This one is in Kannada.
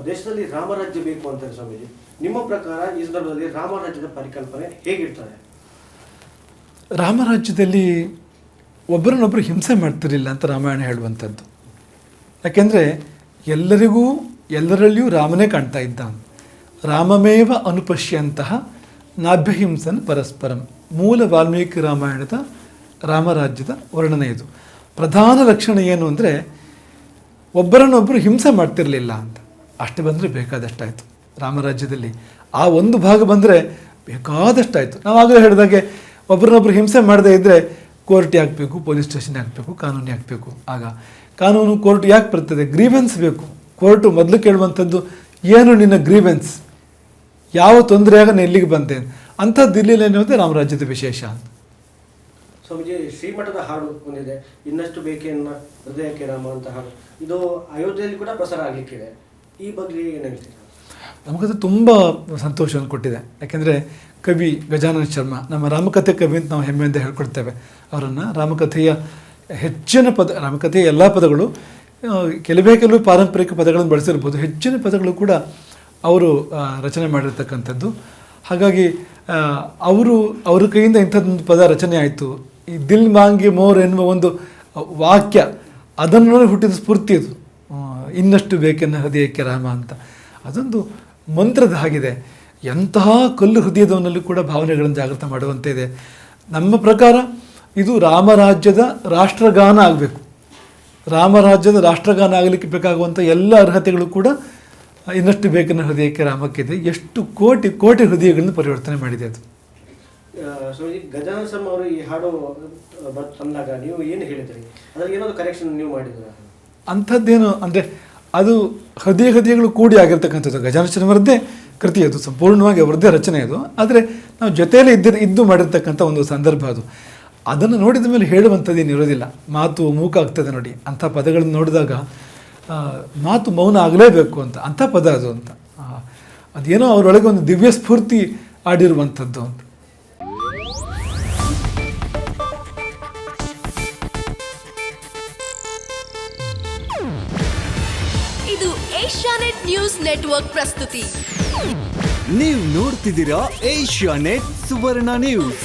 ದೇಶದಲ್ಲಿ ರಾಮರಾಜ್ಯ ಬೇಕು ಅಂತಾರೆ ಸ್ವಾಮೀಜಿ. ನಿಮ್ಮ ಪ್ರಕಾರ ಈ ಸಂದರ್ಭದಲ್ಲಿ ರಾಮರಾಜ್ಯದ ಪರಿಕಲ್ಪನೆ ಹೇಗಿರ್ತದೆ? ರಾಮರಾಜ್ಯದಲ್ಲಿ ಒಬ್ಬರನ್ನೊಬ್ಬರು ಹಿಂಸೆ ಮಾಡ್ತಿರಲಿಲ್ಲ ಅಂತ ರಾಮಾಯಣ ಹೇಳುವಂಥದ್ದು. ಯಾಕೆಂದರೆ ಎಲ್ಲರಿಗೂ ಎಲ್ಲರಲ್ಲಿಯೂ ರಾಮನೇ ಕಾಣ್ತಾ ಇದ್ದ. ರಾಮಮೇವ ಅನುಪಶ್ಯಂತಹ ನಾಭ್ಯಹಿಂಸನ್ ಪರಸ್ಪರಂ, ಮೂಲ ವಾಲ್ಮೀಕಿ ರಾಮಾಯಣದ ರಾಮರಾಜ್ಯದ ವರ್ಣನೆ ಇದು. ಪ್ರಧಾನ ಲಕ್ಷಣ ಏನು ಅಂದರೆ ಒಬ್ಬರನ್ನೊಬ್ಬರು ಹಿಂಸೆ ಮಾಡ್ತಿರಲಿಲ್ಲ ಅಂತ. ಅಷ್ಟು ಬಂದರೆ ಬೇಕಾದಷ್ಟಾಯಿತು ರಾಮರಾಜ್ಯದಲ್ಲಿ. ಆ ಒಂದು ಭಾಗ ಬಂದರೆ ಬೇಕಾದಷ್ಟಾಯಿತು. ನಾವಾಗಲೇ ಹೇಳಿದಾಗೆ ಒಬ್ಬರನ್ನೊಬ್ಬರು ಹಿಂಸೆ ಮಾಡದೇ ಇದ್ದರೆ ಕೋರ್ಟ್ ಹಾಕಬೇಕು, ಪೊಲೀಸ್ ಸ್ಟೇಷನ್ ಹಾಕಬೇಕು, ಕಾನೂನು ಹಾಕಬೇಕು. ಆಗ ಕಾನೂನು ಕೋರ್ಟ್ ಯಾಕೆ ಬರ್ತದೆ? ಗ್ರೀವೆನ್ಸ್ ಬೇಕು. ಕೋರ್ಟು ಮೊದಲು ಕೇಳುವಂಥದ್ದು ಏನು ನಿನ್ನ ಗ್ರೀವೆನ್ಸ್, ಯಾವ ತೊಂದರೆಯಾಗ ನಾನು ಎಲ್ಲಿಗೆ ಬಂದೆ ಅಂಥದ್ದು ಇರಲಿಲ್ಲ ಎನ್ನುವುದೇ ರಾಮರಾಜ್ಯದ ವಿಶೇಷ. ಸ್ವಾಮೀಜಿ, ಶ್ರೀಮಠದ ಹಾಡು ಒಂದಿದೆ, ಇನ್ನಷ್ಟು ಬೇಕೆನ್ನ ಹೃದಯಕ್ಕೆ ರಾಮ ಅಂತ ಹಾಡು. ಇದು ಅಯೋಧ್ಯೆಯಲ್ಲಿ ಕೂಡ ಪ್ರಸಾರ ಆಗಲಿಕ್ಕಿದೆ. ಈ ಬಗ್ಗೆ ಏನು ಹೇಳ್ತೀರಾ? ನಮಗದು ತುಂಬ ಸಂತೋಷವನ್ನು ಕೊಟ್ಟಿದೆ. ಯಾಕೆಂದರೆ ಕವಿ ಗಜಾನನ ಶರ್ಮಾ ನಮ್ಮ ರಾಮಕಥೆ ಕವಿ ಅಂತ ನಾವು ಹೆಮ್ಮೆಯಿಂದ ಹೇಳ್ಕೊಡ್ತೇವೆ ಅವರನ್ನು. ರಾಮಕಥೆಯ ಹೆಚ್ಚಿನ ರಾಮಕಥೆಯ ಎಲ್ಲ ಪದಗಳು, ಕೆಲವು ಪಾರಂಪರಿಕ ಪದಗಳನ್ನು ಬಳಸಿರ್ಬೋದು, ಹೆಚ್ಚಿನ ಪದಗಳು ಕೂಡ ಅವರು ರಚನೆ ಮಾಡಿರ್ತಕ್ಕಂಥದ್ದು. ಹಾಗಾಗಿ ಅವ್ರ ಕೈಯಿಂದ ಇಂಥದ್ದೊಂದು ಪದ ರಚನೆ ಆಯಿತು. ಈ ದಿಲ್ ಮಾಂಗಿ ಮೋರ್ ಎನ್ನುವ ಒಂದು ವಾಕ್ಯ, ಅದನ್ನು ಹುಟ್ಟಿದ ಸ್ಫೂರ್ತಿ ಅದು. ಇನ್ನಷ್ಟು ಬೇಕೆನ್ನ ಹೃದಯಕ್ಕೆ ರಾಮ ಅಂತ, ಅದೊಂದು ಮಂತ್ರದ ಹಾಗಿದೆ. ಎಂತಹ ಕಲ್ಲು ಹೃದಯದವನಲ್ಲೂ ಕೂಡ ಭಾವನೆಗಳನ್ನು ಜಾಗೃತ ಮಾಡುವಂತೆ ಇದೆ. ನಮ್ಮ ಪ್ರಕಾರ ಇದು ರಾಮರಾಜ್ಯದ ರಾಷ್ಟ್ರಗಾನ ಆಗಬೇಕು. ರಾಮರಾಜ್ಯದ ರಾಷ್ಟ್ರಗಾನ ಆಗಲಿಕ್ಕೆ ಬೇಕಾಗುವಂಥ ಎಲ್ಲ ಅರ್ಹತೆಗಳು ಕೂಡ ಇನ್ನಷ್ಟು ಬೇಕೆನ್ನ ಹೃದಯಕ್ಕೆ ರಾಮಕ್ಕಿದೆ. ಎಷ್ಟು ಕೋಟಿ ಕೋಟಿ ಹೃದಯಗಳನ್ನು ಪರಿವರ್ತನೆ ಮಾಡಿದೆ ಅದು. ಸ್ವಾಮೀಜಿ, ಗಜಾನನ ಶರ್ಮ ಅವರು ಈ ಹಾಡು ತಂದಾಗ ನೀವು ಏನು ಹೇಳಿದ್ರಿ? ಅದ್ರಲ್ಲಿ ಏನಾದ್ರು ಕರೆಕ್ಷನ್ ನೀವು ಮಾಡಿದ್ರ? ಅಂಥದ್ದೇನು ಅಂದರೆ ಅದು ಹೃದಯಗಳು ಕೂಡಿ ಆಗಿರ್ತಕ್ಕಂಥದ್ದು. ಗಜಾನನ ಶರ್ಮರದ್ದೇ ಕೃತಿ ಅದು, ಸಂಪೂರ್ಣವಾಗಿ ಅವರದ್ದೇ ರಚನೆ ಅದು. ಆದರೆ ನಾವು ಜೊತೆಯಲ್ಲೇ ಇದ್ದು ಮಾಡಿರ್ತಕ್ಕಂಥ ಒಂದು ಸಂದರ್ಭ ಅದು. ಅದನ್ನು ನೋಡಿದ ಮೇಲೆ ಹೇಳುವಂಥದ್ದೇನು ಇರೋದಿಲ್ಲ. ಮಾತು ಮೂಕ ಆಗ್ತದೆ ನೋಡಿ. ಅಂಥ ಪದಗಳನ್ನು ನೋಡಿದಾಗ ಮಾತು ಮೌನ ಆಗಲೇಬೇಕು ಅಂತ, ಅಂಥ ಪದ ಅದು ಅಂತ. ಅದೇನೋ ಅವರೊಳಗೆ ಒಂದು ದಿವ್ಯ ಸ್ಫೂರ್ತಿ ಆಡಿರುವಂಥದ್ದು ಅಂತ. ಇದು ಏಷ್ಯಾನೆಟ್ ನ್ಯೂಸ್ ನೆಟ್ವರ್ಕ್ ಪ್ರಸ್ತುತಿ. ನೀವು ನೋಡ್ತಿದ್ದೀರಾ ಏಷ್ಯಾನೆಟ್ ಸುವರ್ಣ ನ್ಯೂಸ್.